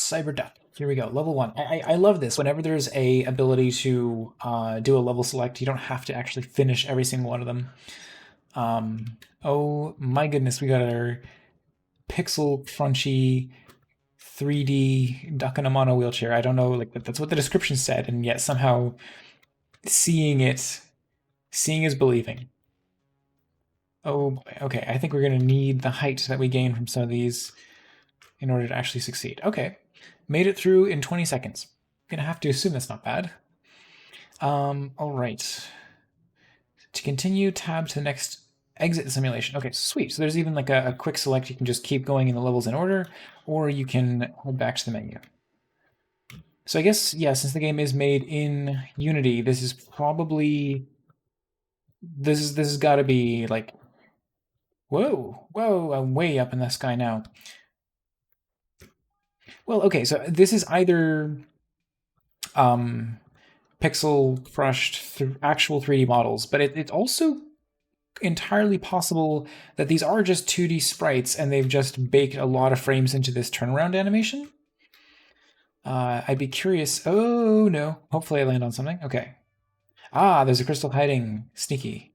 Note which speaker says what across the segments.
Speaker 1: Cyberduk. Here we go, level 1. I love this. Whenever there's a ability to do a level select, you don't have to actually finish every single one of them. Oh my goodness, we got our pixel crunchy 3D duck in a mono wheelchair. I don't know, like that's what the description said, and yet somehow seeing is believing. Oh boy, okay, I think we're gonna need the height that we gain from some of these in order to actually succeed. Okay, made it through in 20 seconds. Gonna have to assume that's not bad. All right. To continue, tab to the next exit the simulation. Okay, sweet. So there's even like a quick select. You can just keep going in the levels in order, or you can head back to the menu. So I guess, yeah, since the game is made in Unity, this is probably this has got to be like, whoa, I'm way up in the sky now. Well, okay, so this is either pixel crushed actual 3D models, but it's also entirely possible that these are just 2D sprites and they've just baked a lot of frames into this turnaround animation. I'd be curious. Oh no, hopefully I land on something. Okay. Ah, there's a crystal hiding. Sneaky.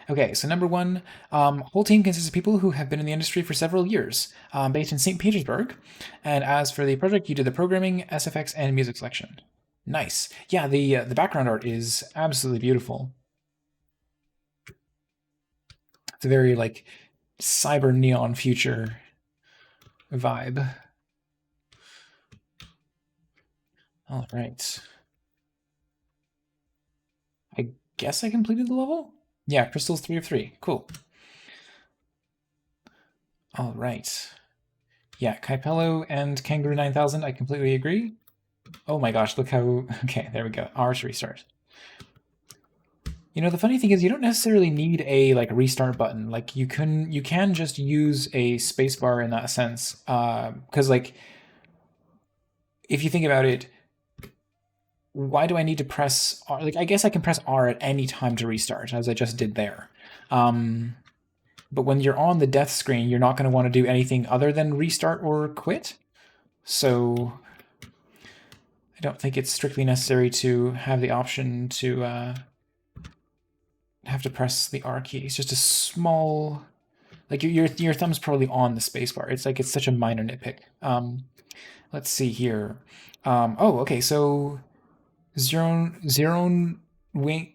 Speaker 1: Okay, so number one, whole team consists of people who have been in the industry for several years, based in St. Petersburg. And as for the project, you did the programming, SFX, and music selection. Nice. Yeah, the background art is absolutely beautiful. It's a very like cyber neon future vibe. All right. I guess I completed the level? Yeah, crystals 3 of 3. Cool. All right. Yeah, Kaipello and Kangaroo 9000, I completely agree. Oh my gosh, look how... Okay, there we go. R to restart. You know, the funny thing is you don't necessarily need a like restart button. Like you can just use a spacebar in that sense. Because like if you think about it, why do I need to press R? Like I guess I can press R at any time to restart, as I just did there. But when you're on the death screen, you're not going to want to do anything other than restart or quit. So I don't think it's strictly necessary to have the option to have to press the R key. It's just a small, like your thumb's probably on the spacebar. It's like it's such a minor nitpick. Let's see here. Oh, okay. So zero wing,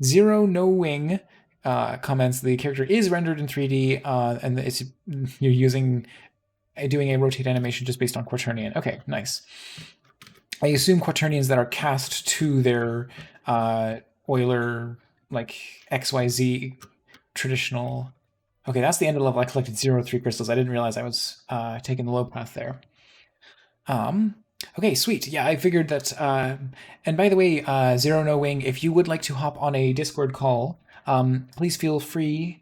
Speaker 1: zero no wing comments the character is rendered in 3D, and it's you're doing a rotate animation just based on quaternion. Okay, nice. I assume quaternions that are cast to their Euler like XYZ traditional. Okay, that's the end of the level. I collected 0 3 crystals. I didn't realize I was taking the low path there. Okay, sweet. Yeah, I figured that. And by the way, Zero No Wing, if you would like to hop on a Discord call, please feel free.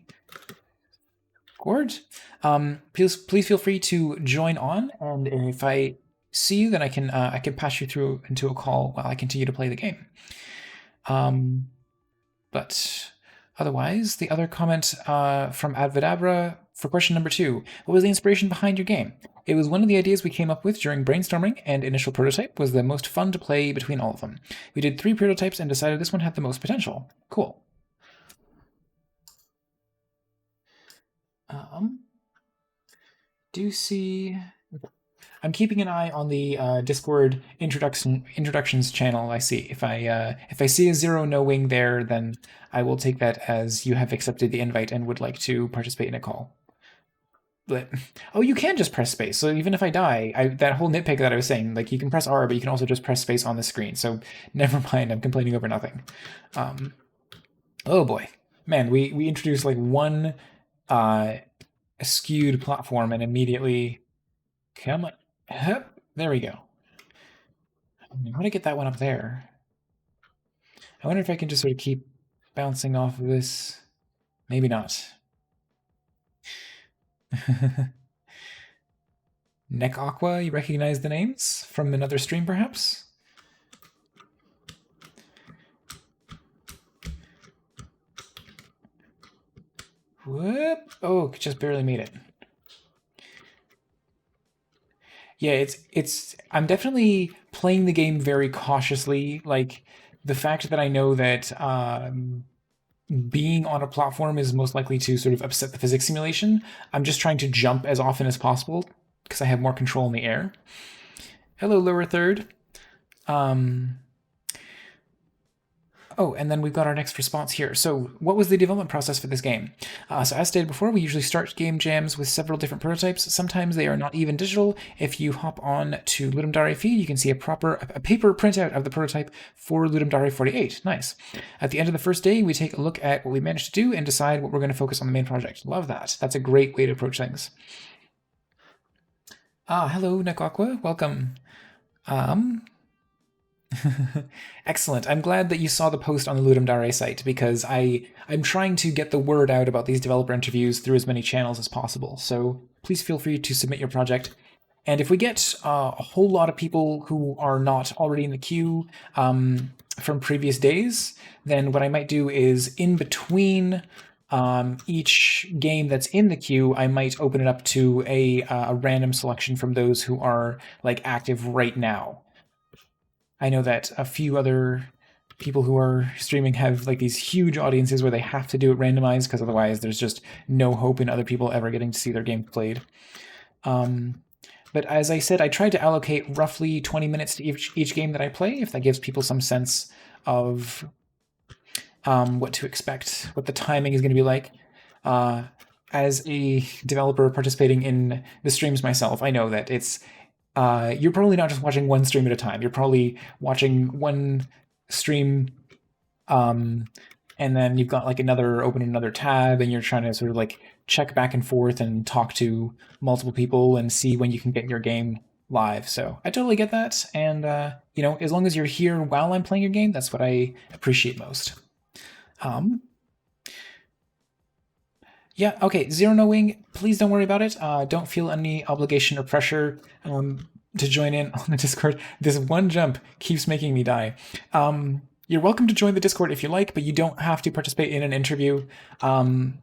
Speaker 1: Please feel free to join on, and if I see you, then I can pass you through into a call while I continue to play the game. But otherwise, the other comment from Abvadabra for question number 2: what was the inspiration behind your game? It was one of the ideas we came up with during brainstorming, and initial prototype was the most fun to play between all of them. We did 3 prototypes and decided this one had the most potential. Cool. Do see. I'm keeping an eye on the Discord introductions channel. I see if I see a Zero No Wing there, then I will take that as you have accepted the invite and would like to participate in a call. But oh, you can just press space. So even if I die, that whole nitpick that I was saying, like you can press R, but you can also just press space on the screen. So never mind. I'm complaining over nothing. Oh boy, man, we introduced like one skewed platform and immediately come on. Hup, there we go. I want to get that one up there. I wonder if I can just sort of keep bouncing off of this. Maybe not. Neck Aqua, you recognize the names from another stream, perhaps? Whoop! Oh, just barely made it. Yeah, it's I'm definitely playing the game very cautiously. Like the fact that I know that being on a platform is most likely to sort of upset the physics simulation. I'm just trying to jump as often as possible because I have more control in the air. Hello, lower third. Um, Oh, and then we've got our next response here. So, what was the development process for this game? So, as stated before, we usually start game jams with several different prototypes. Sometimes they are not even digital. If you hop on to Ludum Dare feed, you can see a paper printout of the prototype for Ludum Dare 48. Nice. At the end of the first day, we take a look at what we managed to do and decide what we're going to focus on the main project. Love that. That's a great way to approach things. Hello, Nakakwa. Welcome. Um, Excellent. I'm glad that you saw the post on the Ludum Dare site because I'm trying to get the word out about these developer interviews through as many channels as possible. So please feel free to submit your project. And if we get a whole lot of people who are not already in the queue from previous days, then what I might do is in between each game that's in the queue, I might open it up to a random selection from those who are like active right now. I know that a few other people who are streaming have like these huge audiences where they have to do it randomized because otherwise there's just no hope in other people ever getting to see their game played. But as I said, I tried to allocate roughly 20 minutes to each game that I play, if that gives people some sense of what to expect, what the timing is going to be like. As a developer participating in the streams myself, I know that you're probably not just watching one stream at a time. You're probably watching one stream, and then you've got like open another tab, and you're trying to sort of like check back and forth and talk to multiple people and see when you can get your game live. So I totally get that, and as long as you're here while I'm playing your game, that's what I appreciate most. Yeah, okay, zeronowing, please don't worry about it. Don't feel any obligation or pressure to join in on the Discord. This one jump keeps making me die. You're welcome to join the Discord if you like, but you don't have to participate in an interview. I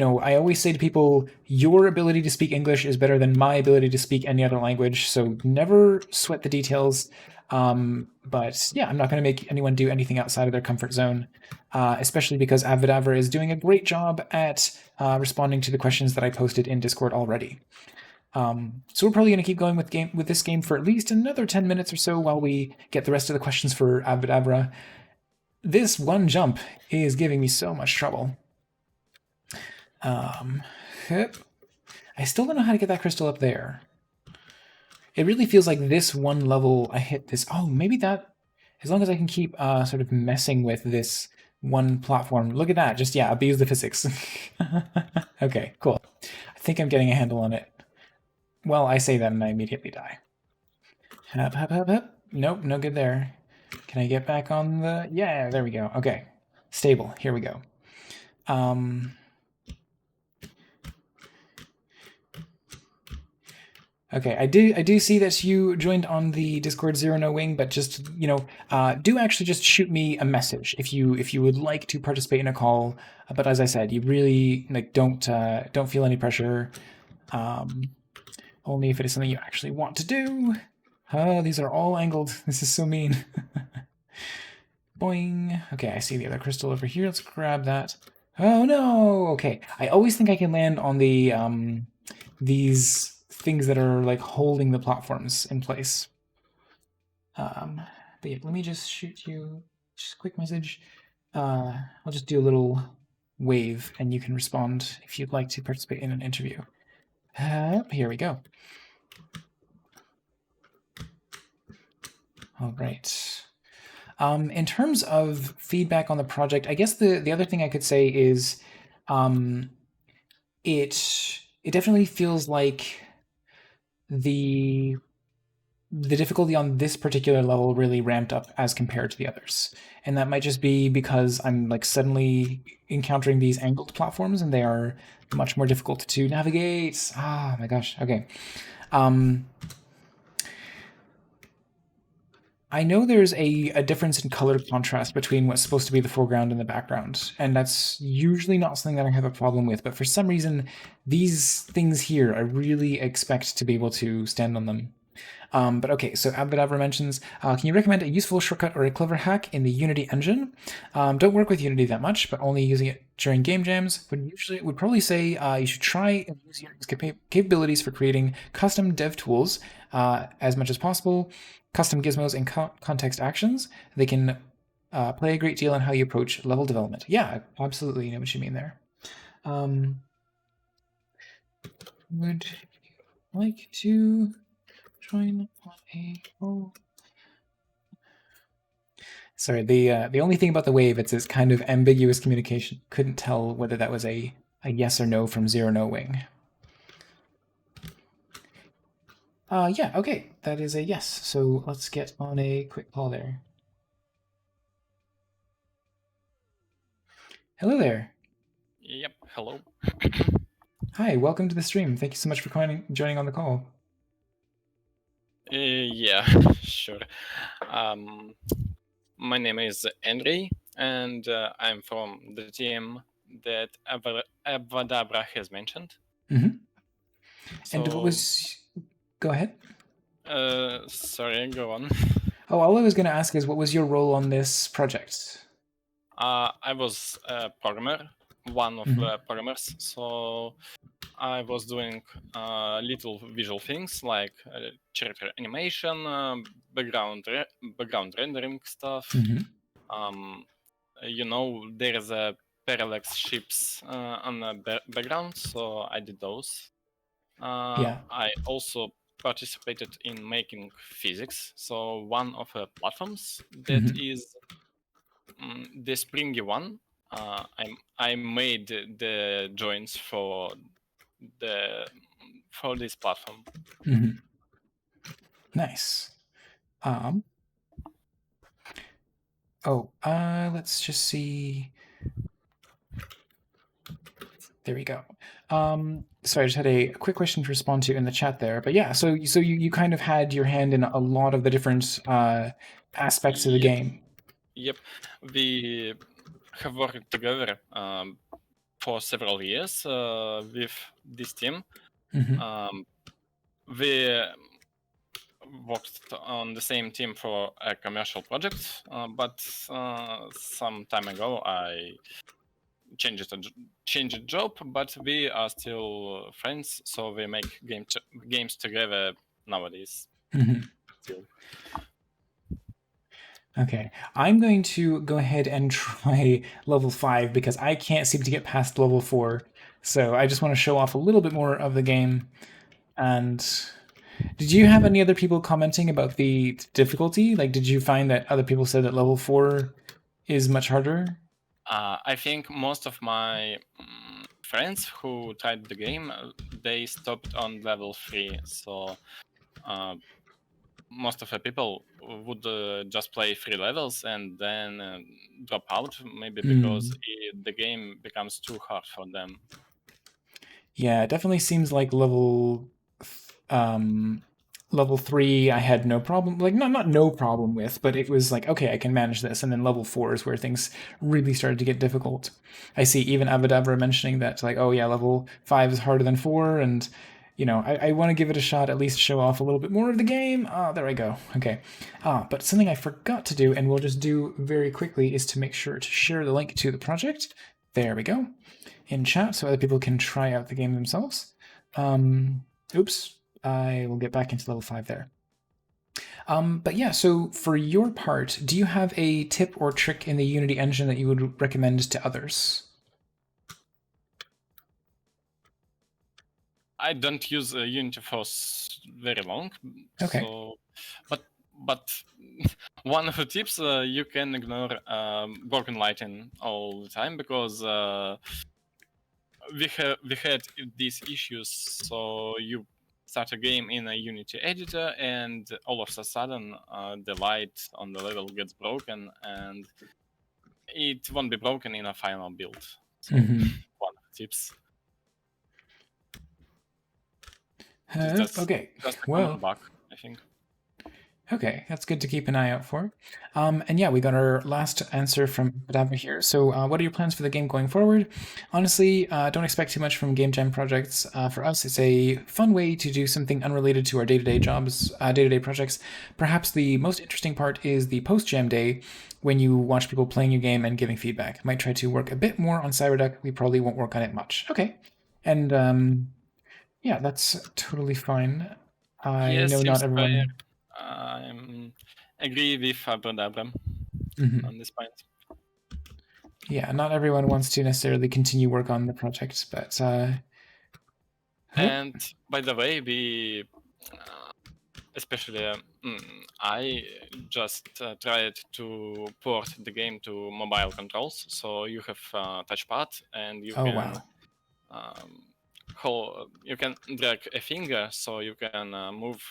Speaker 1: always say to people, your ability to speak English is better than my ability to speak any other language, so never sweat the details. But yeah, I'm not going to make anyone do anything outside of their comfort zone, especially because Abvadabra is doing a great job at responding to the questions that I posted in Discord already. So we're probably going to keep going with this game for at least another 10 minutes or so while we get the rest of the questions for Abvadabra. This one jump is giving me so much trouble. I still don't know how to get that crystal up there. It really feels like this one level I hit this. Oh, maybe that, as long as I can keep sort of messing with this one platform. Look at that. Just, yeah, abuse the physics. Okay, cool. I think I'm getting a handle on it. Well, I say that and I immediately die. Hop, hop, hop, hop. Nope, no good there. Can I get back on the... Yeah, there we go. Okay. Stable. Here we go. Okay, I do see that you joined on the Discord zeronowing, but just do actually just shoot me a message if you would like to participate in a call. But as I said, you really don't feel any pressure. Only if it is something you actually want to do. These are all angled. This is so mean. Boing. Okay, I see the other crystal over here. Let's grab that. Oh no. Okay, I always think I can land on the these things that are like holding the platforms in place. But yeah, let me just shoot you just a quick message. I'll just do a little wave and you can respond if you'd like to participate in an interview. Here we go. All right. In terms of feedback on the project, I guess the other thing I could say is it definitely feels like the difficulty on this particular level really ramped up as compared to the others. And that might just be because I'm like suddenly encountering these angled platforms and they are much more difficult to navigate. Ah, my gosh. Okay. I know there's a difference in color contrast between what's supposed to be the foreground and the background, and that's usually not something that I have a problem with. But for some reason, these things here, I really expect to be able to stand on them. But okay, so Abvadabra mentions, can you recommend a useful shortcut or a clever hack in the Unity engine? Don't work with Unity that much, but only using it during game jams. Would probably say you should try and use Unity's capabilities for creating custom dev tools as much as possible, custom gizmos and context actions. They can play a great deal on how you approach level development. Yeah, absolutely, you know what you mean there. Um, would like to join on a call. Sorry, the only thing about the wave, it's kind of ambiguous communication. Couldn't tell whether that was a yes or no from zeronowing. Yeah, okay, that is a yes. So let's get on a quick call there. Hello there.
Speaker 2: Yep, hello.
Speaker 1: Hi, welcome to the stream. Thank you so much for joining on the call.
Speaker 2: Yeah, sure. My name is Andrei, and I'm from the team that Abvadabra has mentioned.
Speaker 1: Mm-hmm. And what
Speaker 2: So,
Speaker 1: was? Go ahead.
Speaker 2: sorry, go on.
Speaker 1: Oh, all I was going to ask is, what was your role on this project?
Speaker 2: I was a programmer, one of
Speaker 1: Mm-hmm.
Speaker 2: the programmers, so I was doing little visual things like character animation, background rendering stuff.
Speaker 1: Mm-hmm.
Speaker 2: There's a parallax ships on the background, so I did those.
Speaker 1: Yeah.
Speaker 2: I also participated in making physics, so one of the platforms that
Speaker 1: Mm-hmm.
Speaker 2: is the springy one. I made the joints the for this platform.
Speaker 1: Mm-hmm. Nice. Um. Oh. Let's just see. There we go. Sorry, I just had a quick question to respond to in the chat there. But yeah, so you kind of had your hand in a lot of the different aspects of the
Speaker 2: Yep,
Speaker 1: game.
Speaker 2: yep. We have worked together for several years with this team.
Speaker 1: Mm-hmm.
Speaker 2: Um, we worked on the same team for a commercial project, but some time ago I changed job. But we are still friends, so we make games together nowadays.
Speaker 1: Mm-hmm.
Speaker 2: Still.
Speaker 1: Okay, I'm going to go ahead and try level 5 because I can't seem to get past level 4. So I just want to show off a little bit more of the game. And did you have any other people commenting about the difficulty? Like, did you find that other people said that level 4 is much harder?
Speaker 2: I think most of my friends who tried the game, they stopped on level 3. So most of the people would just play 3 levels and then drop out, maybe because the game becomes too hard for them.
Speaker 1: Yeah, it definitely seems like um level 3 I had no problem, like not no problem with, but it was like, okay, I can manage this. And then level 4 is where things really started to get difficult. I see even Avadabra mentioning that, like, oh yeah, level 5 is harder than 4, and I want to give it a shot, at least show off a little bit more of the game. There I go. Okay. But something I forgot to do, and we'll just do very quickly, is to make sure to share the link to the project. There we go, in chat so other people can try out the game themselves. Oops, I will get back into level 5 there. But yeah, so for your part, do you have a tip or trick in the Unity engine that you would recommend to others?
Speaker 2: I don't use Unity for very long,
Speaker 1: Okay.
Speaker 2: so but one of the tips, you can ignore broken lighting all the time, because we had these issues. So you start a game in a Unity editor, and all of a sudden the light on the level gets broken, and it won't be broken in a final build. So one of the tips. It is
Speaker 1: Okay.
Speaker 2: just a common
Speaker 1: Well,
Speaker 2: bug, I think.
Speaker 1: Okay, that's good to keep an eye out for. And yeah, we got our last answer from Abvadabra here. So, what are your plans for the game going forward? Honestly, don't expect too much from game jam projects. For us, it's a fun way to do something unrelated to our day-to-day jobs, day-to-day projects. Perhaps the most interesting part is the post-jam day, when you watch people playing your game and giving feedback. Might try to work a bit more on Cyberduk. We probably won't work on it much. Okay, and yeah, that's totally fine. I
Speaker 2: Yes,
Speaker 1: know not
Speaker 2: seems fair.
Speaker 1: everyone.
Speaker 2: I agree with Abvadabra
Speaker 1: Mhm.
Speaker 2: on this point.
Speaker 1: Yeah, not everyone wants to necessarily continue work on the project, but hello.
Speaker 2: And by the way, we, especially I just tried to port the game to mobile controls, so you have touchpad and you
Speaker 1: Oh
Speaker 2: can
Speaker 1: wow.
Speaker 2: you can drag a finger, so you can move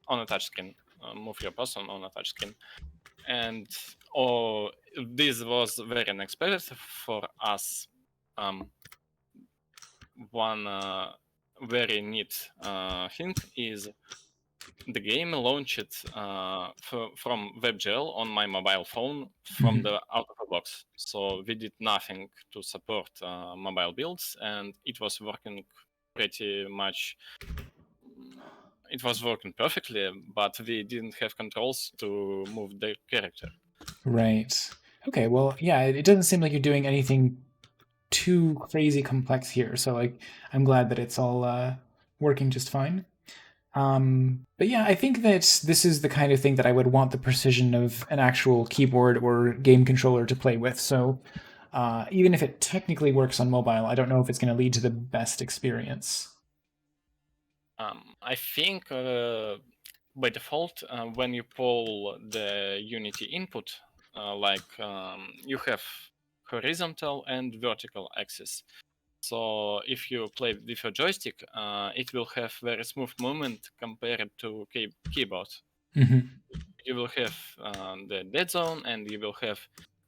Speaker 2: on a touchscreen, move your person on a touchscreen, and oh, this was very unexpected for us. Um, One very neat thing is the game launched from WebGL on my mobile phone from
Speaker 1: Mhm.
Speaker 2: the out of the box. So we did nothing to support mobile builds, and it was working pretty much. It was working perfectly, but we didn't have controls to move the character.
Speaker 1: Right. Okay. Well, yeah. It doesn't seem like you're doing anything too crazy complex here. So like, I'm glad that it's all working just fine. But yeah, I think that this is the kind of thing that I would want the precision of an actual keyboard or game controller to play with. So even if it technically works on mobile, I don't know if it's going to lead to the best experience.
Speaker 2: I think by default, when you pull the Unity input, you have horizontal and vertical axis. So if you play with a joystick, it will have very smooth movement compared to keyboard.
Speaker 1: Hmm.
Speaker 2: You will have the dead zone, and you will have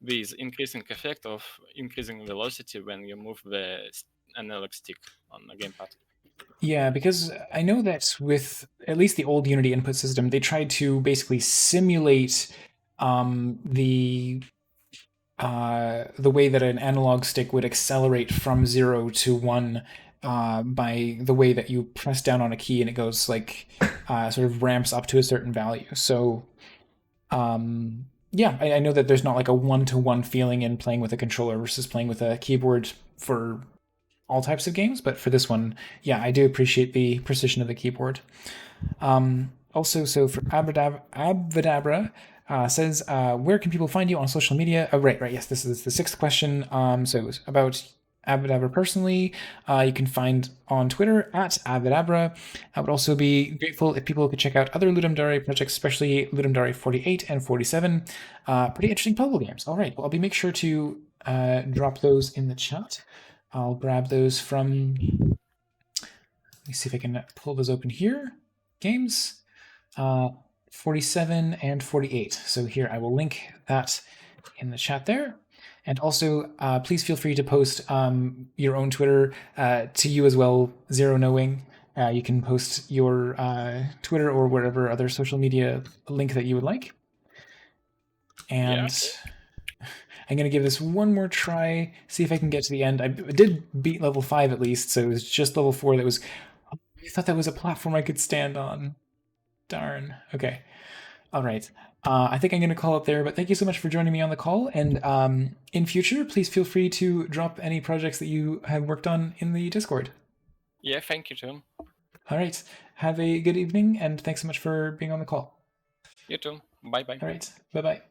Speaker 2: this increasing effect of increasing velocity when you move the analog stick on the gamepad.
Speaker 1: Yeah, because I know that with at least the old Unity input system, they tried to basically simulate um, the the way that an analog stick would accelerate from 0 to 1 by the way that you press down on a key and it goes like sort of ramps up to a certain value. So yeah, I know that there's not like a 1 to 1 feeling in playing with a controller versus playing with a keyboard for all types of games, but for this one, yeah, I do appreciate the precision of the keyboard. Also, so for Abvadabra says, where can people find you on social media? Oh, right, yes, this is the sixth question. So it was about Abvadabra personally. You can find on Twitter at Abvadabra. I would also be grateful if people could check out other Ludum Dare projects, especially Ludum Dare 48 and 47. Pretty interesting puzzle games. All right, well, I'll be make sure to drop those in the chat. I'll grab those from. Let me see if I can pull those open here. Games uh, 47 and 48. So here I will link that in the chat there. And also, please feel free to post your own Twitter to you as well, zeronowing. You can post your Twitter or wherever other social media link that you would like.
Speaker 2: Yeah,
Speaker 1: And
Speaker 2: okay.
Speaker 1: I'm going to give this one more try, see if I can get to the end. I did beat level 5 at least, so it was just level 4 that was. I thought that was a platform I could stand on. Darn. Okay. All right. I think I'm going to call it there, but thank you so much for joining me on the call. And in future, please feel free to drop any projects that you have worked on in the Discord.
Speaker 2: Yeah, thank you, Tom.
Speaker 1: All right. Have a good evening, and thanks so much for being on the call.
Speaker 2: You too. Bye bye.
Speaker 1: All right. Bye bye.